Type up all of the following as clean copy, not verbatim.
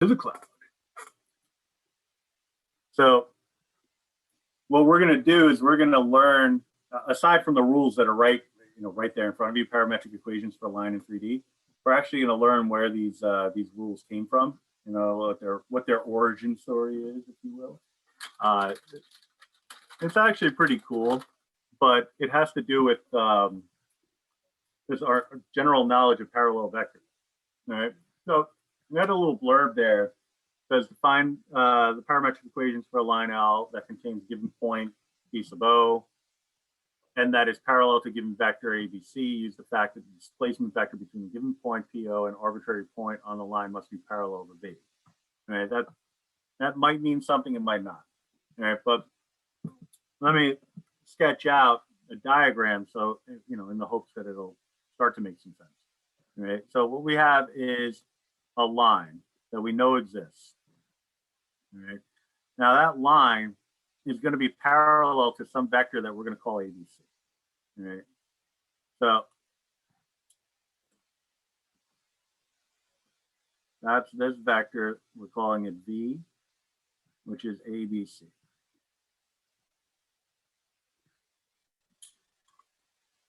to the cloud. So what we're going to do is we're going to learn, aside from the rules that are right there in front of you, parametric equations for a line in 3D, we're actually going to learn where these rules came from, what their origin story is, if you will. It's actually pretty cool, but it has to do with this our general knowledge of parallel vectors. All right, so we had a little blurb there. It says to find the parametric equations for a line L that contains a given point P sub O, and that is parallel to a given vector ABC. Use the fact that the displacement vector between a given point PO and arbitrary point on the line must be parallel to V. All right, that might mean something, it might not. All right, but let me sketch out a diagram so, in the hopes that it'll start to make some sense. All right, so what we have is a line that we know exists. All right, now that line is going to be parallel to some vector that we're going to call ABC. All right, so that's this vector. We're calling it V, which is ABC.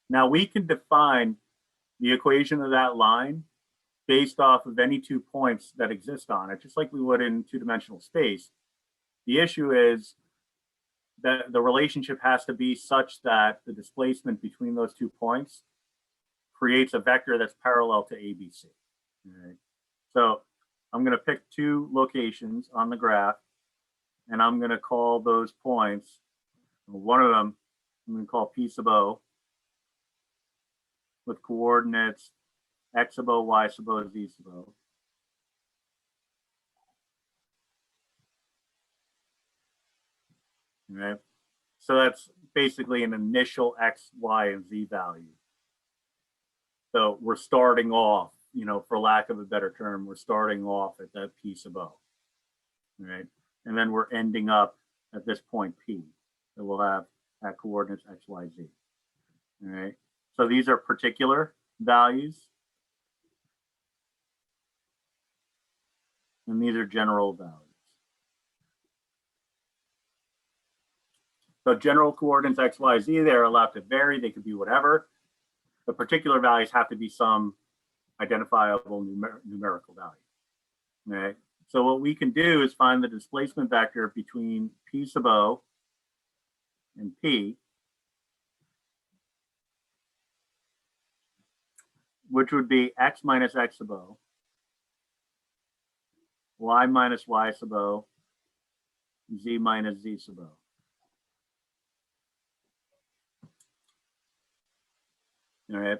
Now we can define the equation of that line based off of any 2 points that exist on it, just like we would in two-dimensional space. The issue is that the relationship has to be such that the displacement between those 2 points creates a vector that's parallel to ABC. All right. So I'm going to pick 2 locations on the graph, and I'm going to call those points, one of them I'm going to call P sub O, with coordinates X sub O, Y sub O, Z sub O. All right. So that's basically an initial X, Y, and Z value. So we're starting off, for lack of a better term, we're starting off at that P sub O. All right. And then we're ending up at this point P that we'll have at coordinates X, Y, Z. All right. So these are particular values. And these are general values. So general coordinates X, Y, Z, they're allowed to vary. They could be whatever. The particular values have to be some identifiable numerical value. All right. So what we can do is find the displacement vector between P sub O and P, which would be X minus X sub O, Y minus Y sub O, Z minus Z sub O. All right.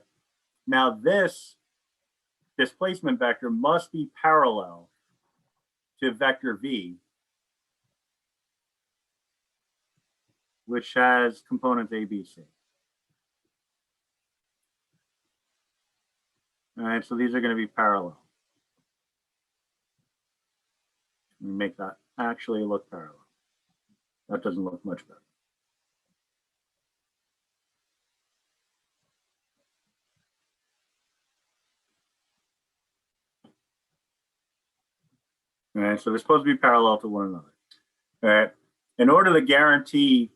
Now this displacement vector must be parallel to vector V, which has components A, B, C. All right, so these are going to be parallel. Let me make that actually look parallel. That doesn't look much better. All right, so they're supposed to be parallel to one another. All right, in order to guarantee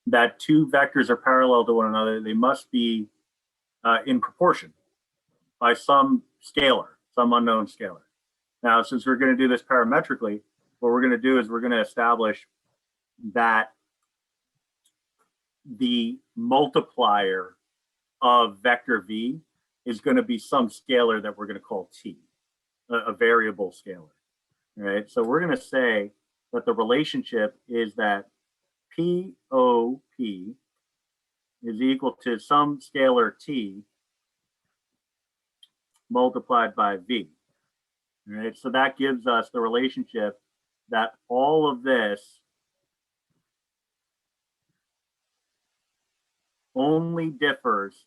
that 2 vectors are parallel to one another, they must be in proportion by some scalar, some unknown scalar. Now, since we're going to do this parametrically, what we're going to do is we're going to establish that the multiplier of vector V is going to be some scalar that we're going to call T, a variable scalar. All right, so we're going to say that the relationship is that POP is equal to some scalar T multiplied by V. All right, so that gives us the relationship that all of this only differs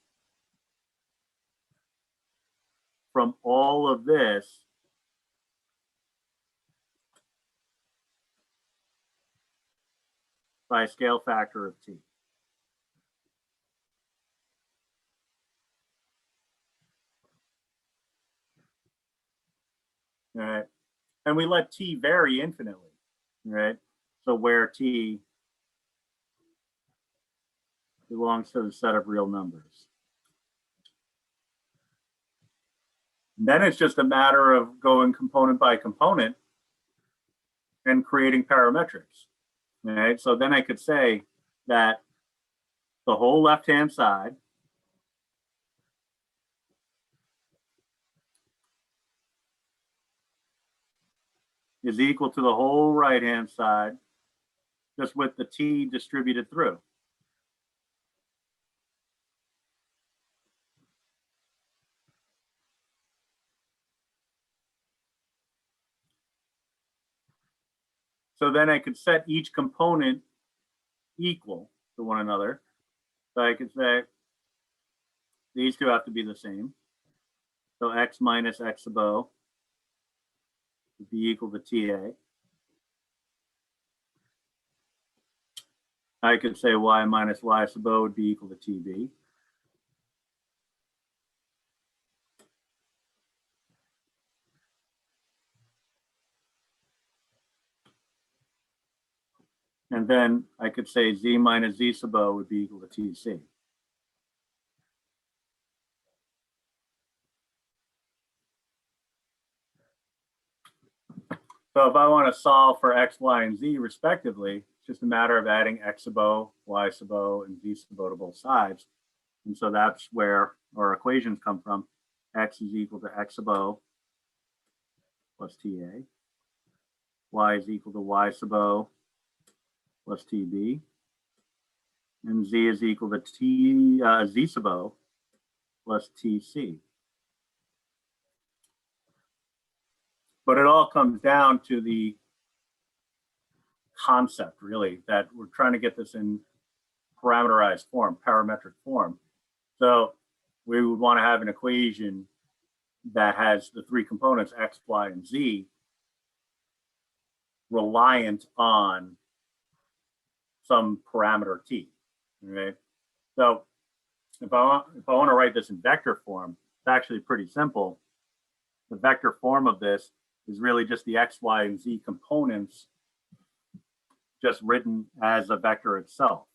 from all of this by a scale factor of T. All right. And we let t vary infinitely, right? So where t belongs to the set of real numbers. And then it's just a matter of going component by component and creating parametrics, right? So then I could say that the whole left-hand side is equal to the whole right-hand side, just with the t distributed through. So then I could set each component equal to one another. So I could say these two have to be the same. So x minus x sub o would be equal to TA. I could say y minus y sub o would be equal to TB. And then I could say z minus z sub o would be equal to TC. So if I want to solve for x, y, and z respectively, it's just a matter of adding x sub o, y sub o, and z sub o to both sides. And so that's where our equations come from. X is equal to x sub o plus TA. Y is equal to y sub o plus TB. And z is equal to z sub o plus TC. But it all comes down to the concept, really, that we're trying to get this in parameterized form, parametric form. So we would want to have an equation that has the three components, x, y, and z, reliant on some parameter t, right? So if I want to write this in vector form, it's actually pretty simple. The vector form of this is really just the x, y, and z components just written as a vector itself.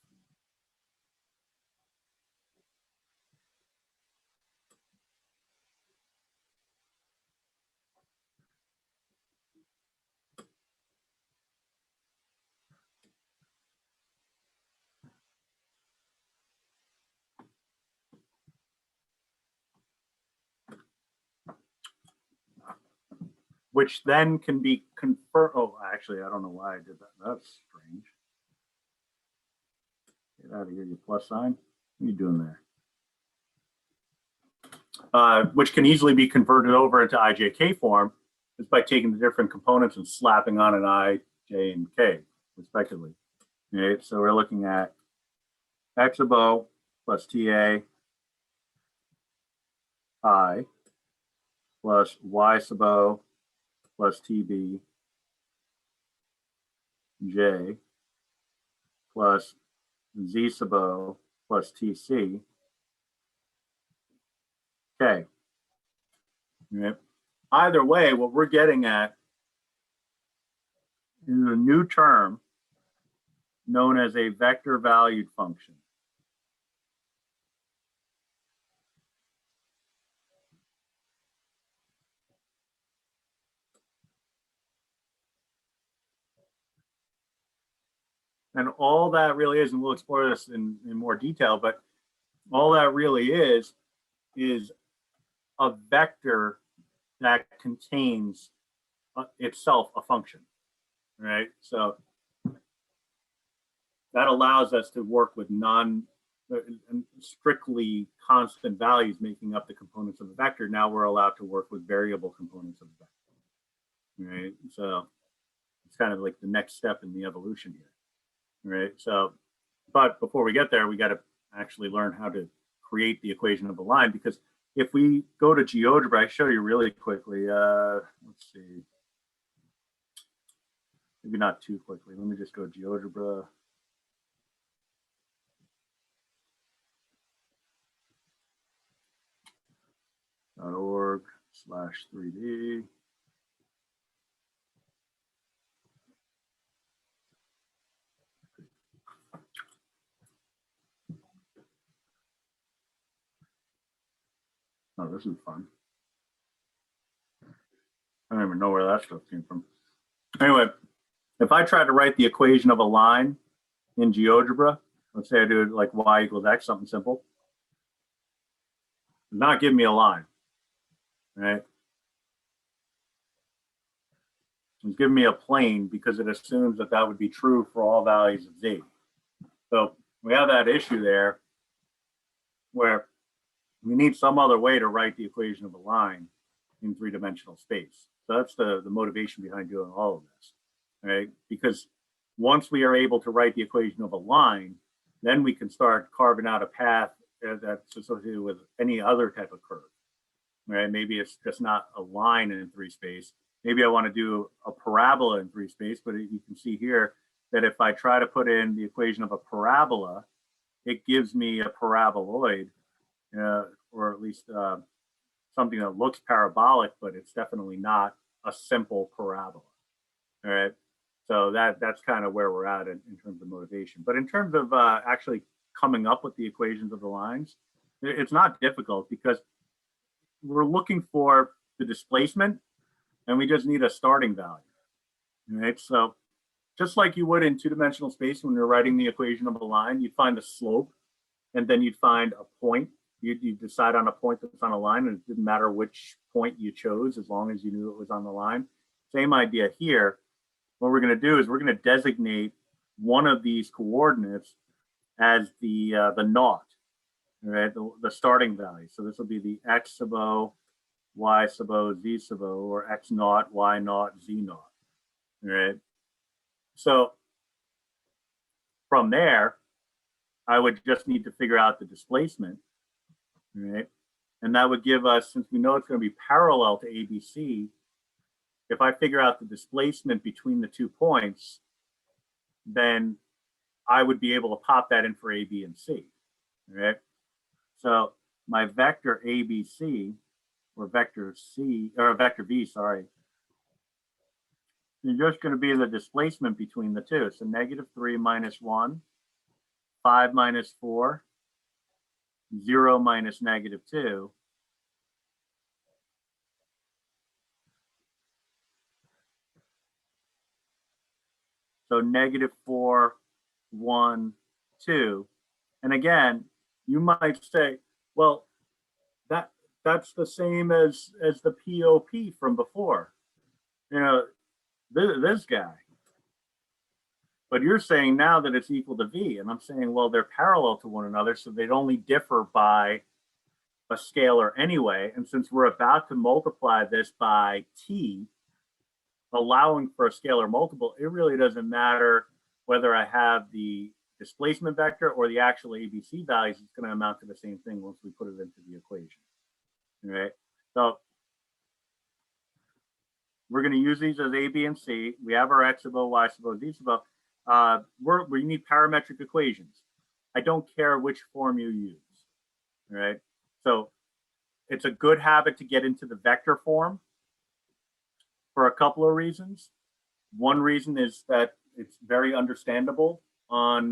Which then can be convert. Oh, actually, I don't know why I did that. That's strange. Get out of here, you plus sign. What are you doing there? Which can easily be converted over into IJK form just by taking the different components and slapping on an I, J, and K, respectively. Okay, so we're looking at x sub o plus TA I plus y sub o plus TB J plus z sub o plus TC K. Right? Either way, what we're getting at is a new term known as a vector valued function. And all that really is, and we'll explore this in more detail, but all that really is a vector that contains itself a function, right? So that allows us to work with strictly constant values making up the components of a vector. Now we're allowed to work with variable components of a vector, right? So it's kind of like the next step in the evolution here, right? So, but before we get there, we got to actually learn how to create the equation of a line, because if we go to GeoGebra, I show you really quickly. Let's see, maybe not too quickly. Let me just go GeoGebra. .org/3D. Oh, this is fun. I don't even know where that stuff came from. Anyway, if I try to write the equation of a line in GeoGebra, let's say I do it like y equals x, something simple, it's not giving me a line, right? It's giving me a plane because it assumes that that would be true for all values of z. So we have that issue there where we need some other way to write the equation of a line in three-dimensional space. So that's the motivation behind doing all of this, right? Because once we are able to write the equation of a line, then we can start carving out a path that's associated with any other type of curve, right? Maybe it's just not a line in three space. Maybe I want to do a parabola in three space, but you can see here that if I try to put in the equation of a parabola, it gives me a paraboloid, or at least something that looks parabolic, but it's definitely not a simple parabola. All right. So that's kind of where we're at in terms of motivation. But in terms of actually coming up with the equations of the lines, it's not difficult because we're looking for the displacement and we just need a starting value. All right. So just like you would in two-dimensional space when you're writing the equation of a line, you'd find the slope and then you'd find a point. You'd decide on a point that's on a line, and it didn't matter which point you chose as long as you knew it was on the line. Same idea here. What we're going to do is we're going to designate one of these coordinates as the naught, right? The starting value. So this will be the x sub o, y sub o, z sub o, or x naught, y naught, z naught, right? So from there, I would just need to figure out the displacement, right? And that would give us, since we know it's going to be parallel to ABC, if I figure out the displacement between the 2 points, then I would be able to pop that in for A, B, and C, right? So my vector ABC, or vector C, or vector V, sorry, is just going to be the displacement between the two. So -3 minus 1, 5 minus 4, 0 minus -2. So -4, 1, 2. And again, you might say, well, that's the same as the POP from before. You know, this guy. But you're saying now that it's equal to V, and I'm saying, well, they're parallel to one another, so they'd only differ by a scalar anyway. And since we're about to multiply this by T, allowing for a scalar multiple, it really doesn't matter whether I have the displacement vector or the actual ABC values. It's going to amount to the same thing once we put it into the equation, right? So we're going to use these as A, B, and C. We have our x sub o, y sub o, z sub o. We need parametric equations. I don't care which form you use, right? So it's a good habit to get into the vector form for a couple of reasons. One reason is that it's very understandable on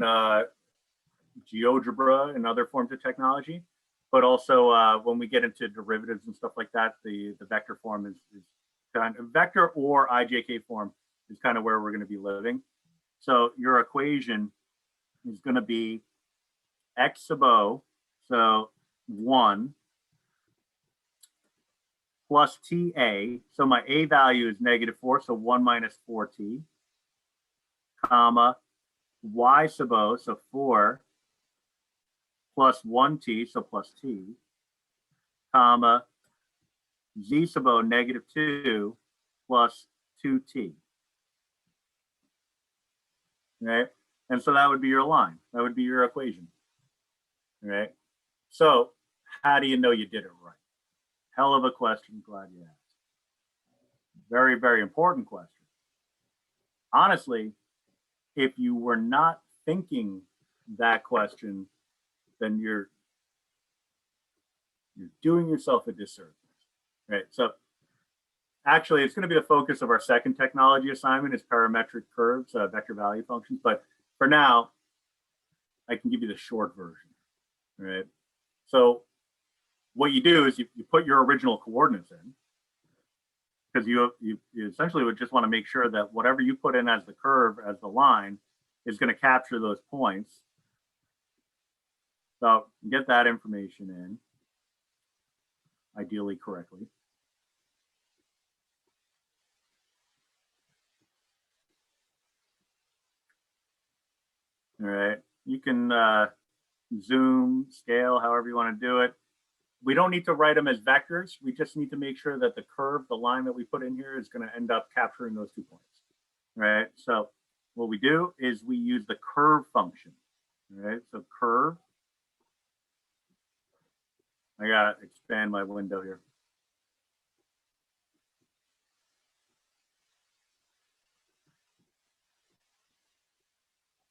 GeoGebra and other forms of technology, but also when we get into derivatives and stuff like that, the vector form is kind of vector or IJK form is kind of where we're going to be living. So your equation is going to be x sub o, so 1 plus TA. So my A value is -4, so 1 minus 4t, comma, y sub o, so 4 plus 1t, so plus t, comma, z sub o, -2 plus 2t. Right? And so that would be your line. That would be your equation. Right? So how do you know you did it right? Hell of a question. Glad you asked. Very, very important question. Honestly, if you were not thinking that question, then you're doing yourself a disservice. Right? So actually, it's going to be the focus of our second technology assignment is parametric curves, vector value functions. But for now, I can give you the short version, right? So what you do is you put your original coordinates in, because you essentially would just want to make sure that whatever you put in as the curve, as the line, is going to capture those points. So get that information in, ideally correctly. All right, you can zoom, scale, however you want to do it. We don't need to write them as vectors. We just need to make sure that the curve, the line that we put in here, is going to end up capturing those 2 points. All right, so what we do is we use the curve function. All right, so curve. I got to expand my window here.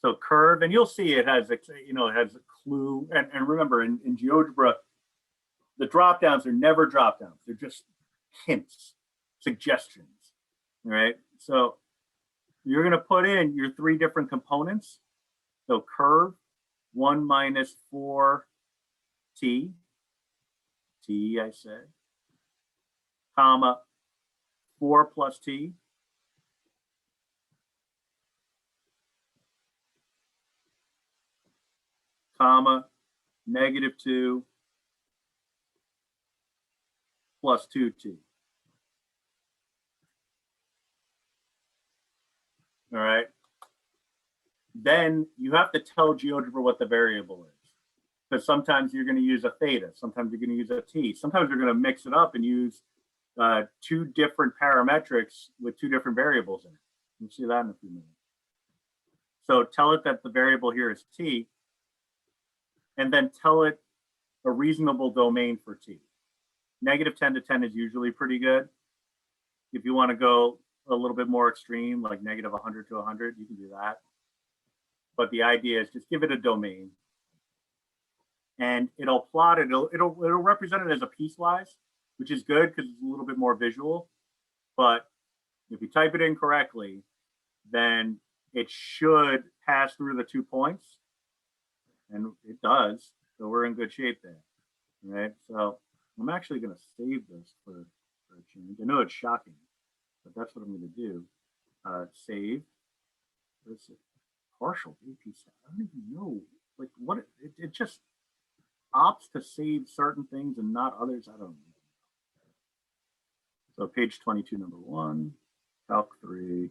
So curve, and you'll see it has, you know, it has a clue. And remember, in GeoGebra, the drop downs are never drop downs. They're just hints, suggestions. All right. So you're going to put in your 3 different components. So curve 1 minus 4t, t I said, comma 4 plus t, comma -2 plus 2t. All right. Then you have to tell GeoGebra what the variable is, because sometimes you're going to use a theta, sometimes you're going to use a t, sometimes you're going to mix it up and use 2 different parametrics with 2 different variables in it. You'll see that in a few minutes. So tell it that the variable here is t, and then tell it a reasonable domain for t. -10 to 10 is usually pretty good. If you want to go a little bit more extreme, like -100 to 100, you can do that. But the idea is just give it a domain, and it'll plot it. It'll represent it as a piecewise, which is good because it's a little bit more visual. But if you type it in correctly, then it should pass through the 2 points, and it does. So we're in good shape there. All right. So I'm actually going to save this for a change. I know it's shocking, but that's what I'm going to do. Save. What's it? Partial AP set. I don't even know, like, what it just opts to save certain things and not others. I don't know. So page 22, number 1, Calc 3.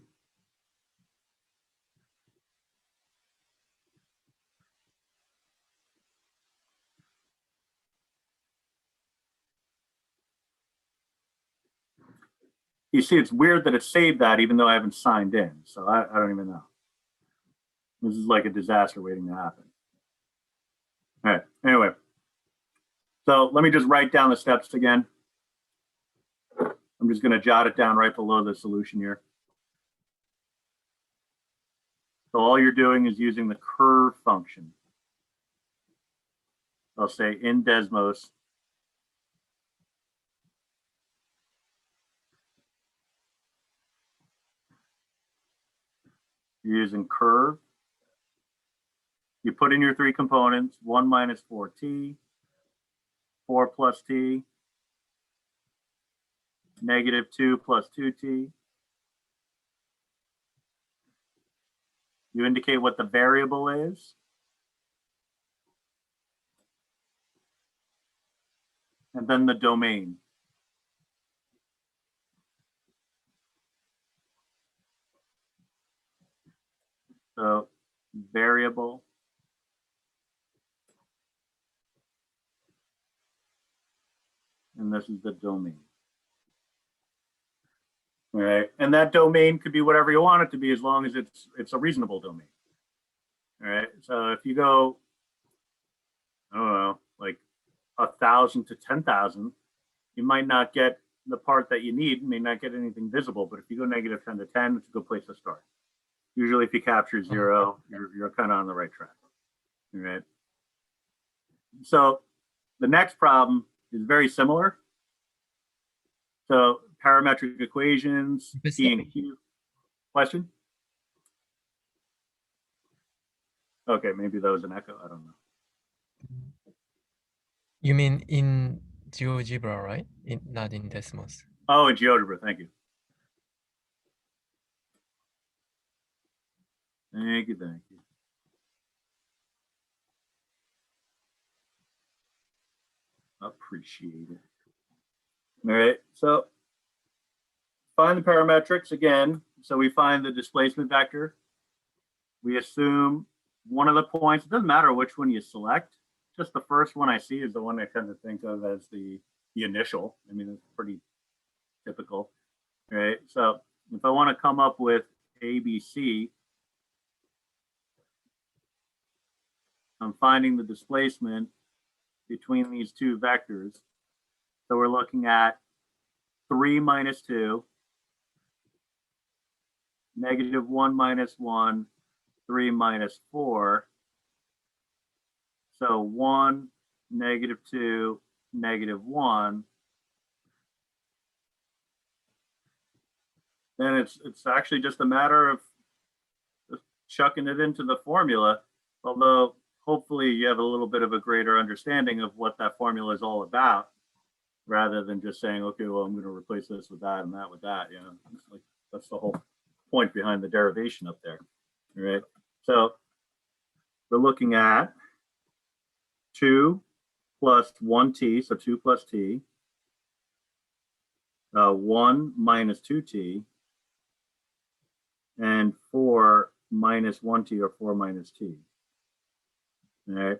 You see, it's weird that it saved that even though I haven't signed in. So I don't even know. This is like a disaster waiting to happen. All right, anyway. So let me just write down the steps again. I'm just going to jot it down right below the solution here. So all you're doing is using the curve function. I'll say in Desmos, you're using curve. You put in your 3 components, 1 minus 4t, 4 plus t, -2 plus 2t. You indicate what the variable is. And then the domain. So variable. And this is the domain. All right, and that domain could be whatever you want it to be, as long as it's a reasonable domain. All right, so if you go, I don't know, like 1,000 to 10,000, you might not get the part that you need. You may not get anything visible, but if you go -10 to 10, it's a good place to start. Usually, if you capture 0, you're kind of on the right track. All right. So the next problem is very similar. So parametric equations, P and Q. Question? Okay, maybe that was an echo. I don't know. You mean in GeoGebra, right? Not in Desmos. Oh, in GeoGebra, thank you. Thank you, thank you. Appreciate it. All right, so find the parametrics again. So we find the displacement vector. We assume one of the points, it doesn't matter which one you select, just the first one I see is the one I tend to think of as the initial. I mean, it's pretty typical, right? So if I want to come up with ABC, I'm finding the displacement between these two vectors. So we're looking at 3 minus 2, -1 minus 1, 3 minus 4. So 1, -2, -1. Then it's actually just a matter of just chucking it into the formula, although hopefully you have a little bit of a greater understanding of what that formula is all about, rather than just saying, okay, well, I'm going to replace this with that and that with that. You know, like, that's the whole point behind the derivation up there, right? So we're looking at 2 plus 1t, so 2 plus t, 1 minus 2t, and 4 minus 1t, or 4 minus t. All right.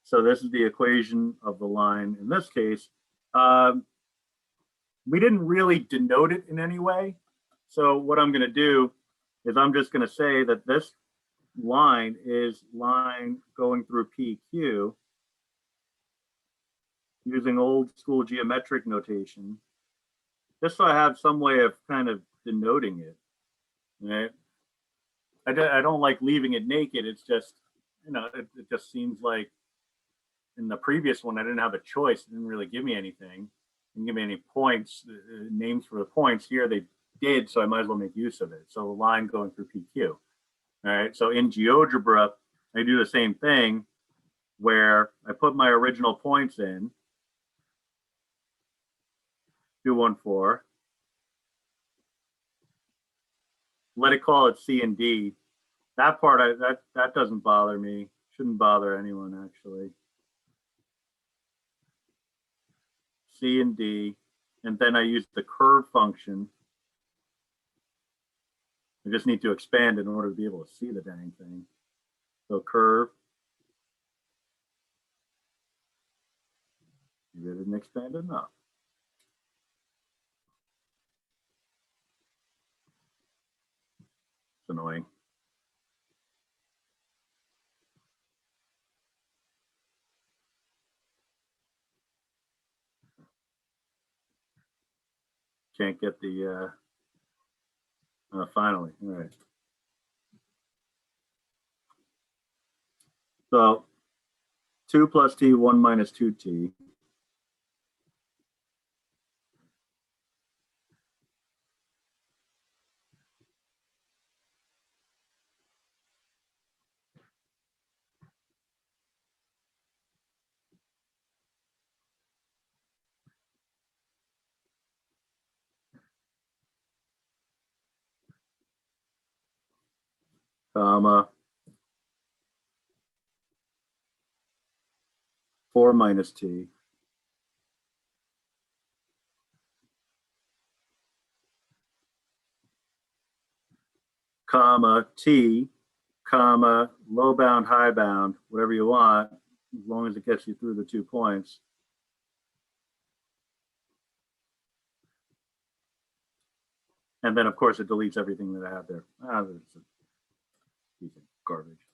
So this is the equation of the line. In this case, we didn't really denote it in any way. So what I'm going to do is I'm just going to say that this line is line going through PQ using old school geometric notation, just so I have some way of kind of denoting it. Right? I don't like leaving it naked. It's just, you know, it just seems like in the previous one, I didn't have a choice. It didn't really give me anything. Didn't give me any points, names for the points. Here they did, so I might as well make use of it. So a line going through PQ. All right, so in GeoGebra, I do the same thing where I put my original points in, 2, 1, 4. Let it call it C and D. That part, that doesn't bother me. Shouldn't bother anyone, actually. C and D, and then I use the curve function. I just need to expand in order to be able to see the dang thing. So curve. Maybe I didn't expand enough. It's annoying. Can't get the, finally, all right. So 2 plus t, 1 minus 2t. Comma 4 minus t, comma t, comma low bound, high bound, whatever you want, as long as it gets you through the 2 points. And then, of course, it deletes everything that I have there. It's a piece of garbage.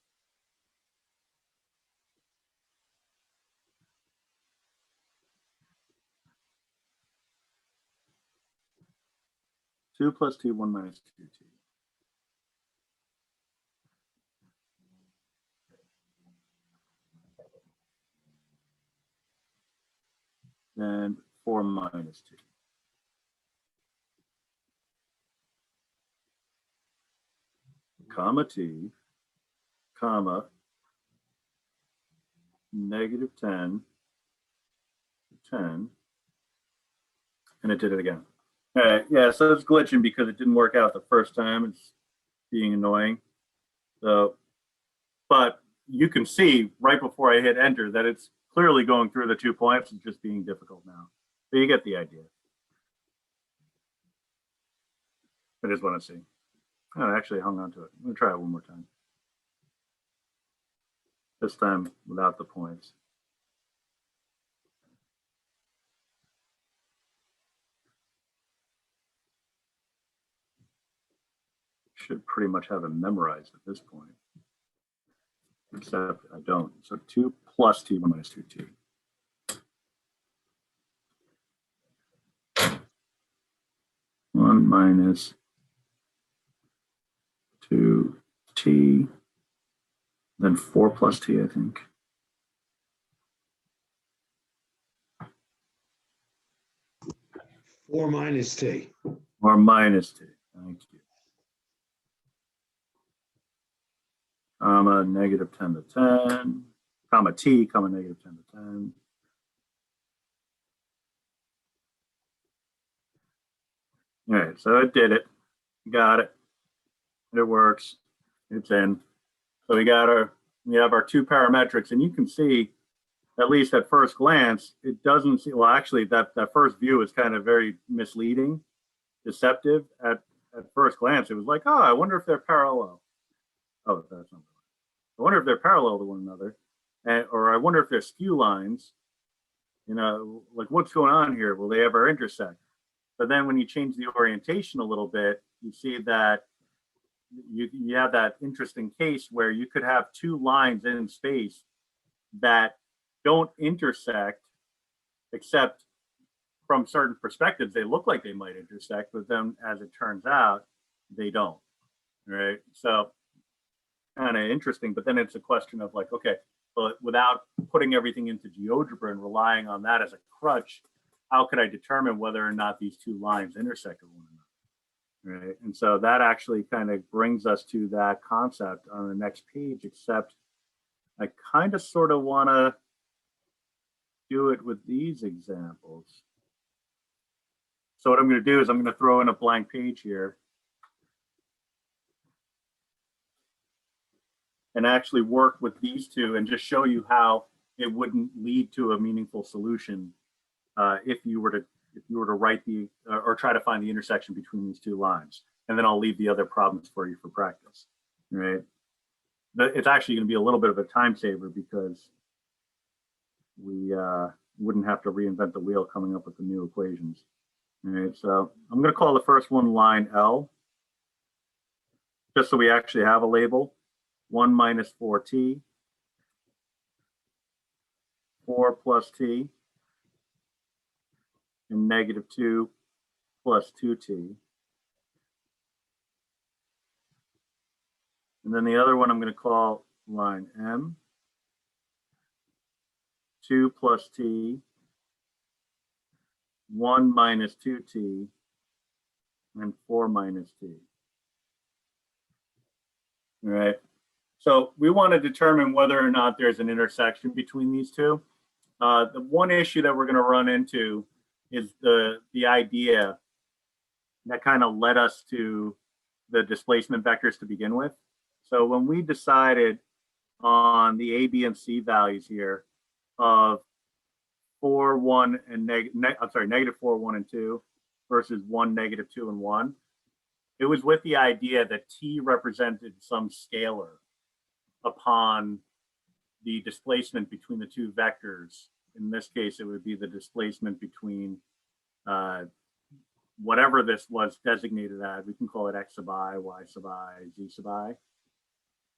Two plus t, 1 minus 2t. Then 4 minus t. Comma t, comma -10, 10, and it did it again. All right, yeah, so it's glitching because it didn't work out the first time. It's being annoying. So, but you can see right before I hit enter that it's clearly going through the 2 points and just being difficult now. So you get the idea. I just want to see. Oh, I actually hung on to it. I'm going to try it one more time. This time without the points. Should pretty much have it memorized at this point. Except I don't. So 2 plus t minus 2t. One minus 2t, then 4 plus t, I think. Four minus t. Or minus t. Thank you. Comma negative 10 to 10. Comma t, comma negative 10 to 10. All right, so it did it. Got it. It works. It's in. So we have our 2 parametrics, and you can see, at least at first glance, it doesn't see, well, actually that first view is kind of very misleading, deceptive. At first glance, it was like, oh, I wonder if they're parallel. Oh, that's not. I wonder if they're parallel to one another, or I wonder if they're skew lines. You know, like what's going on here? Will they ever intersect? But then when you change the orientation a little bit, you see that you have that interesting case where you could have 2 lines in space that don't intersect, except from certain perspectives, they look like they might intersect, but then as it turns out, they don't, right? So kind of interesting, but then it's a question of like, okay, but without putting everything into GeoGebra and relying on that as a crutch, how could I determine whether or not these 2 lines intersect with one another, right? And so that actually kind of brings us to that concept on the next page, except I kind of sort of want to do it with these examples. So what I'm going to do is I'm going to throw in a blank page here and actually work with these 2 and just show you how it wouldn't lead to a meaningful solution if you were to write the or try to find the intersection between these 2 lines. And then I'll leave the other problems for you for practice, right? But it's actually going to be a little bit of a time saver because we wouldn't have to reinvent the wheel coming up with the new equations. All right, so I'm going to call the first one line L, just so we actually have a label. 1 minus 4t, 4 plus t, and negative 2 plus 2t. And then the other one I'm going to call line M, 2 plus t, 1 minus 2t, and 4 minus t. All right. So we want to determine whether or not there's an intersection between these 2. The one issue that we're going to run into is the idea that kind of led us to the displacement vectors to begin with. So when we decided on the A, B, and C values here of 4, 1, and negative 4, 1, and 2 versus 1, negative 2, and 1, it was with the idea that T represented some scalar upon the displacement between the 2 vectors. In this case, it would be the displacement between whatever this was designated as. We can call it X sub I, Y sub I, Z sub I.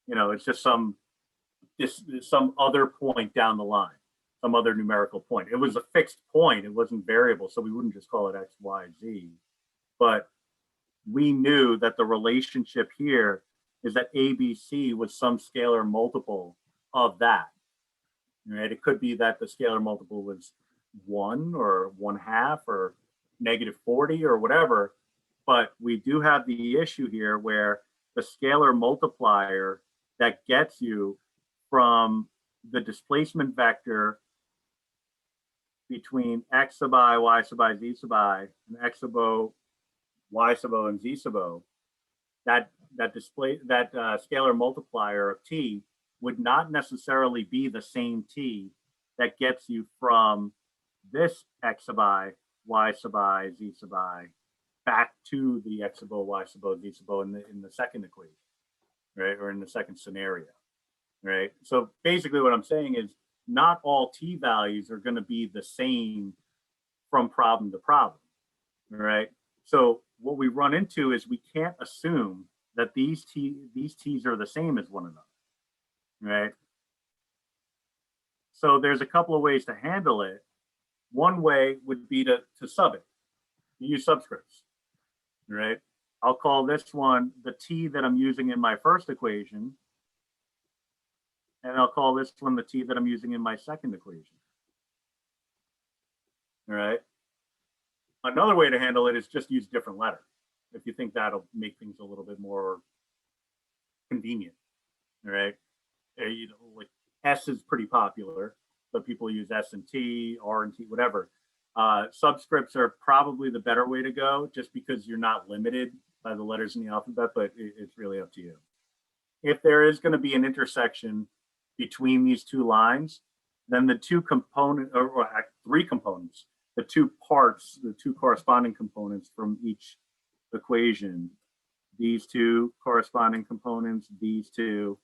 You know, it's just some other point down the line, some other numerical point. It was a fixed point. It wasn't variable, so we wouldn't just call it X, Y, Z. But we knew that the relationship here is that ABC was some scalar multiple of that. Right? It could be that the scalar multiple was 1 or 1/2 or negative 40 or whatever. But we do have the issue here where the scalar multiplier that gets you from the displacement vector between x sub I, y sub I, z sub I, and x sub O, y sub O, and z sub O, that scalar multiplier of t would not necessarily be the same t that gets you from this x sub I, y sub I, z sub I back to the x sub O, y sub O, z sub O in the second equation, right? Or in the second scenario, right? So basically what I'm saying is not all t values are going to be the same from problem to problem, right? So what we run into is we can't assume that these t's are the same as one another, right? So there's a couple of ways to handle it. One way would be to sub it, use subscripts, right? I'll call this one the t that I'm using in my first equation, and I'll call this one the t that I'm using in my second equation, all right? Another way to handle it is just use different letters, if you think that'll make things a little bit more convenient, all right? You know, like S is pretty popular, but people use S and T, R and T, whatever. Subscripts are probably the better way to go, just because you're not limited by the letters in the alphabet, but it's really up to you. If there is going to be an intersection between these two lines, then the two component, or three components, the two parts, the two corresponding components from each equation, these two corresponding components, these two,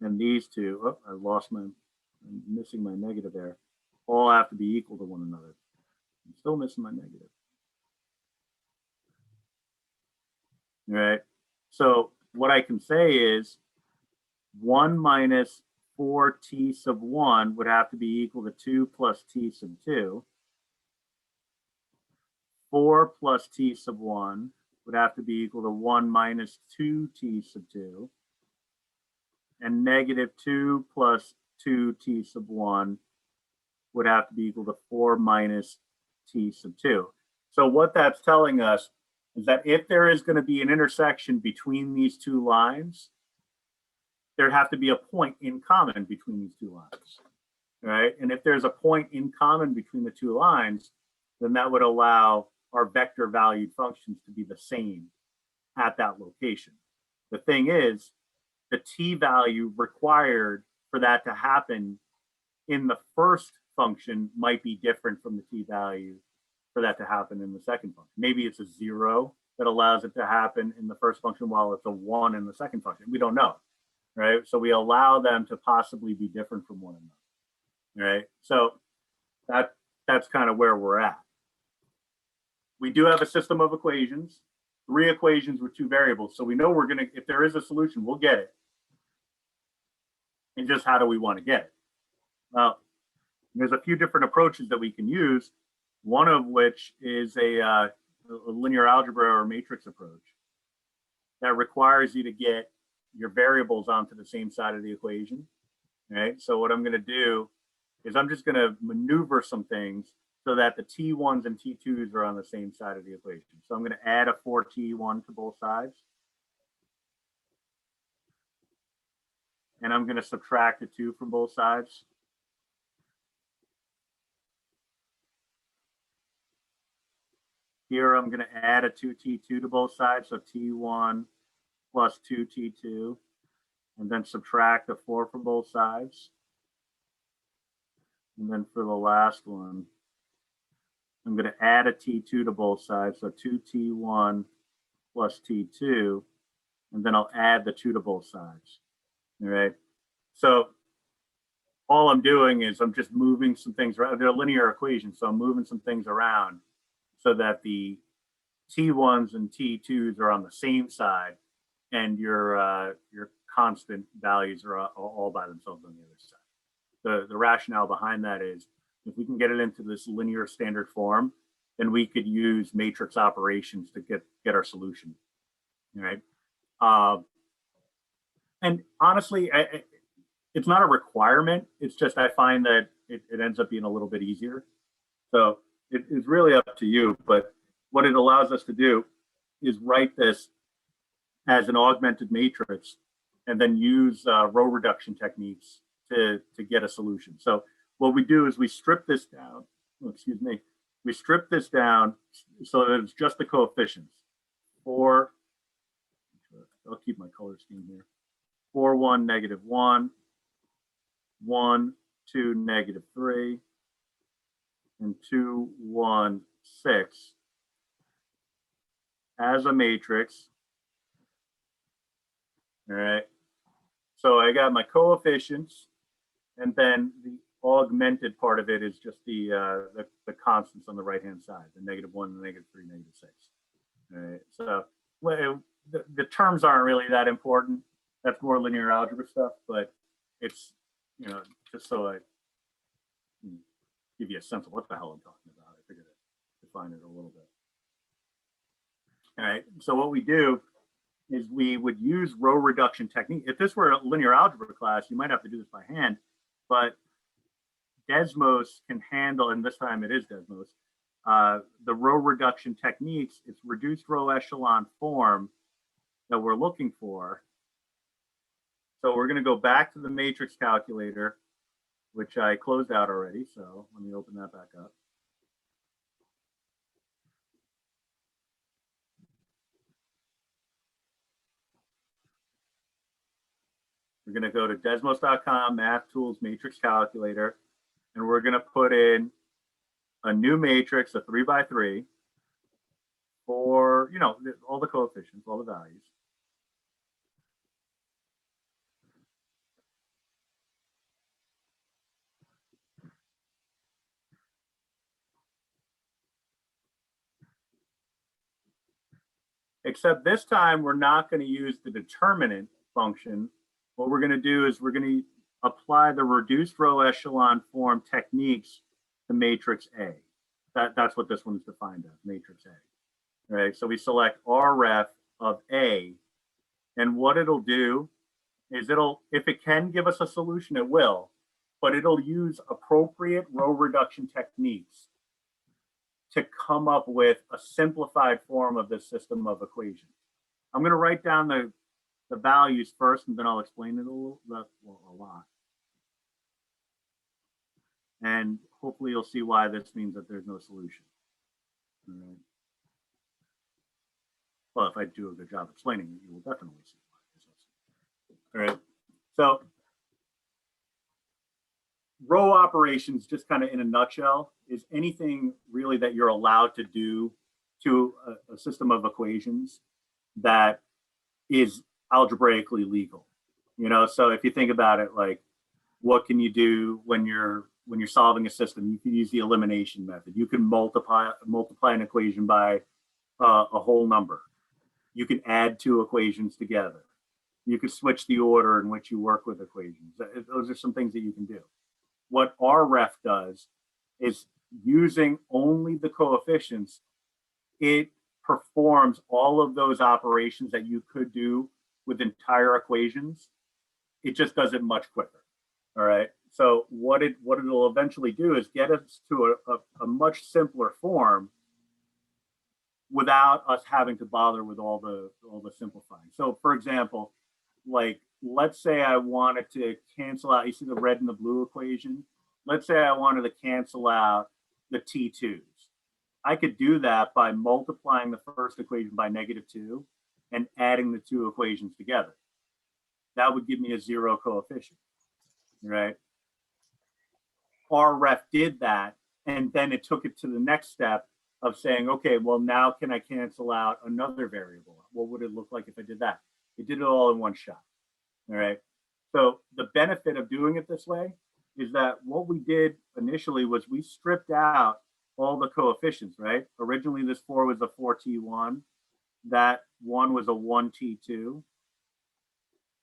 and these two, oh, I'm missing my negative there, all have to be equal to one another. I'm still missing my negative. All right, so what I can say is 1 minus 4t sub 1 would have to be equal to 2 plus t sub 2. 4 plus t sub 1 would have to be equal to 1 minus 2t sub 2. And negative 2 plus 2t sub 1 would have to be equal to 4 minus t sub 2. So what that's telling us is that if there is going to be an intersection between these two lines, there'd have to be a point in common between these two lines, right? And if there's a point in common between the two lines, then that would allow our vector valued functions to be the same at that location. The thing is, the t value required for that to happen in the first function might be different from the t value for that to happen in the second function. Maybe it's a 0 that allows it to happen in the first function while it's a 1 in the second function. We don't know, right? So we allow them to possibly be different from one another, right? So that's kind of where we're at. We do have a system of equations, 3 equations with 2 variables. So we know we're going to, if there is a solution, we'll get it. And just how do we want to get it? Well, there's a few different approaches that we can use, one of which is a linear algebra or matrix approach that requires you to get your variables onto the same side of the equation, right? So what I'm going to do is I'm just going to maneuver some things so that the T1s and T2s are on the same side of the equation. So I'm going to add a 4T1 to both sides. And I'm going to subtract a 2 from both sides. Here I'm going to add a 2T2 to both sides, so T1 plus 2T2, and then subtract a 4 from both sides. And then for the last one, I'm going to add a T2 to both sides, so 2T1 plus T2, and then I'll add the 2 to both sides. All right. So all I'm doing is I'm just moving some things around. They're linear equations, so I'm moving some things around so that the T1s and T2s are on the same side, and your constant values are all by themselves on the other side. The rationale behind that is if we can get it into this linear standard form, then we could use matrix operations to get our solution. All right. And honestly, it's not a requirement. It's just I find that it ends up being a little bit easier. So it's really up to you. But what it allows us to do is write this as an augmented matrix and then use row reduction techniques to get a solution. So what we do is we strip this down. Oh, excuse me. We strip this down so that it's just the coefficients. I'll keep my color scheme here. 4, 1, negative 1, 1, 2, negative 3, and 2, 1, 6 as a matrix. All right. So I got my coefficients, and then the augmented part of it is just the constants on the right-hand side, the negative 1, the negative 3, negative 6. All right. So well, the terms aren't really that important. That's more linear algebra stuff, but it's, you know, just so I can give you a sense of what the hell I'm talking about. I figured I'd define it a little bit. All right. So what we do is we would use row reduction technique. If this were a linear algebra class, you might have to do this by hand, but Desmos can handle, and this time it is Desmos, the row reduction techniques. It's reduced row echelon form that we're looking for. So we're going to go back to the matrix calculator, which I closed out already. So let me open that back up. We're going to go to desmos.com, math tools, matrix calculator, and we're going to put in a new matrix, a 3 by 3 for, you know, all the coefficients, all the values. Except this time, we're not going to use the determinant function. What we're going to do is we're going to apply the reduced row echelon form techniques to matrix A. That's what this one's defined as, matrix A. All right, so we select ref of A, and what it'll do is if it can give us a solution, it will, but it'll use appropriate row reduction techniques to come up with a simplified form of this system of equations. I'm going to write down the values first, and then I'll explain it a lot. And hopefully you'll see why this means that there's no solution. All right. Well, if I do a good job explaining it, you will definitely see why there's no solution. All right. So row operations, just kind of in a nutshell, is anything really that you're allowed to do to a system of equations that is algebraically legal. You know, so if you think about it, like, what can you do when you're solving a system? You can use the elimination method. You can multiply an equation by a whole number. You can add two equations together. You could switch the order in which you work with equations. Those are some things that you can do. What ref does is, using only the coefficients, it performs all of those operations that you could do with entire equations. It just does it much quicker. All right. So what it'll eventually do is get us to a much simpler form without us having to bother with all the simplifying. So for example, like, let's say I wanted to cancel out, you see the red and the blue equation? Let's say I wanted to cancel out the T2s. I could do that by multiplying the first equation by -2 and adding the two equations together. That would give me a 0 coefficient, right? ref did that, and then it took it to the next step of saying, okay, well, now can I cancel out another variable? What would it look like if I did that? It did it all in one shot, all right? So the benefit of doing it this way is that what we did initially was we stripped out all the coefficients, right? Originally, this 4 was a 4t1. That 1 was a 1t2.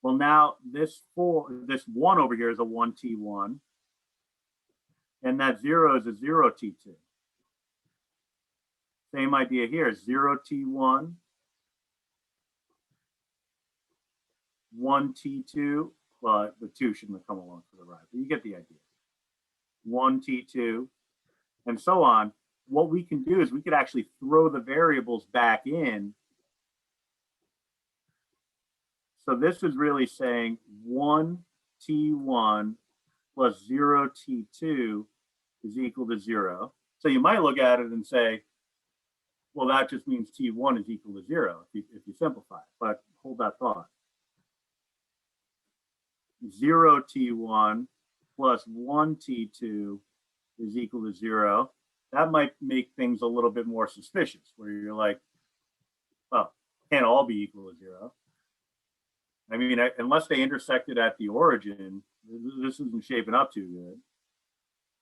Well, now this 1 over here is a 1t1. And that 0 is a 0t2. Same idea here, 0t1, 1t2. Well, the 2 shouldn't have come along for the ride, but you get the idea. 1t2, and so on. What we can do is we could actually throw the variables back in. So this is really saying 1t1 plus 0t2 is equal to 0. So you might look at it and say, well, that just means t1 is equal to 0 if you simplify it. But hold that thought. 0t1 plus 1t2 is equal to 0. That might make things a little bit more suspicious, where you're like, well, can't all be equal to 0. I mean, unless they intersected at the origin, this isn't shaping up too good.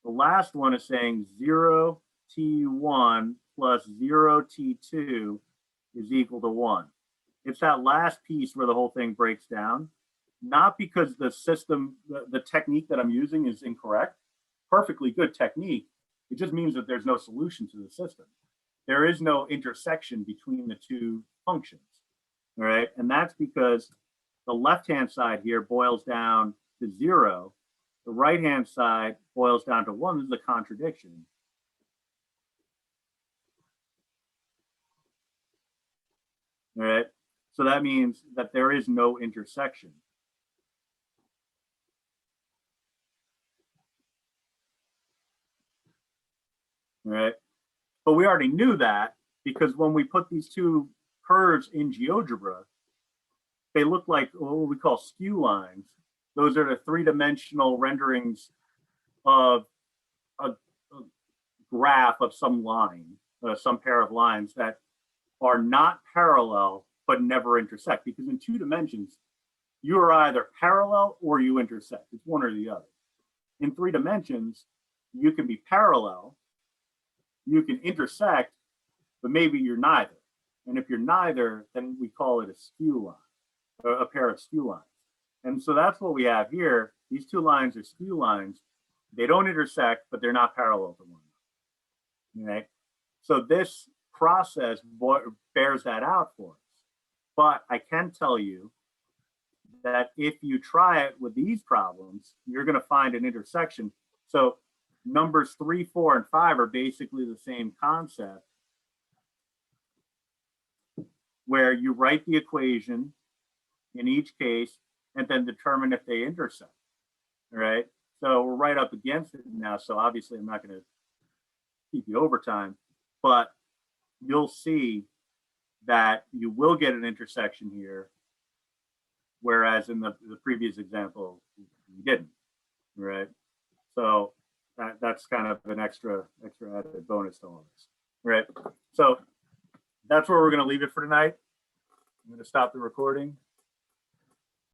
The last one is saying 0t1 plus 0t2 is equal to 1. It's that last piece where the whole thing breaks down, not because the system, the technique that I'm using is incorrect, perfectly good technique. It just means that there's no solution to the system. There is no intersection between the two functions, all right? And that's because the left-hand side here boils down to 0. The right-hand side boils down to 1. This is a contradiction. All right, so that means that there is no intersection. All right, but we already knew that because when we put these two curves in GeoGebra, they look like what we call skew lines. Those are the three-dimensional renderings of a graph of some line, some pair of lines that are not parallel but never intersect. Because in 2 dimensions, you are either parallel or you intersect. It's one or the other. In 3 dimensions, you can be parallel, you can intersect, but maybe you're neither. And if you're neither, then we call it a skew line, a pair of skew lines. And so that's what we have here. These 2 lines are skew lines. They don't intersect, but they're not parallel to one another. Okay? So this process bears that out for us. But I can tell you that if you try it with these problems, you're going to find an intersection. So numbers 3, 4, and 5 are basically the same concept, where you write the equation in each case and then determine if they intersect. All right. So we're right up against it now. So obviously I'm not going to keep you overtime, but you'll see that you will get an intersection here, whereas in the previous example, you didn't, right? So that's kind of an extra added bonus to all this, right? So that's where we're going to leave it for tonight. I'm going to stop the recording.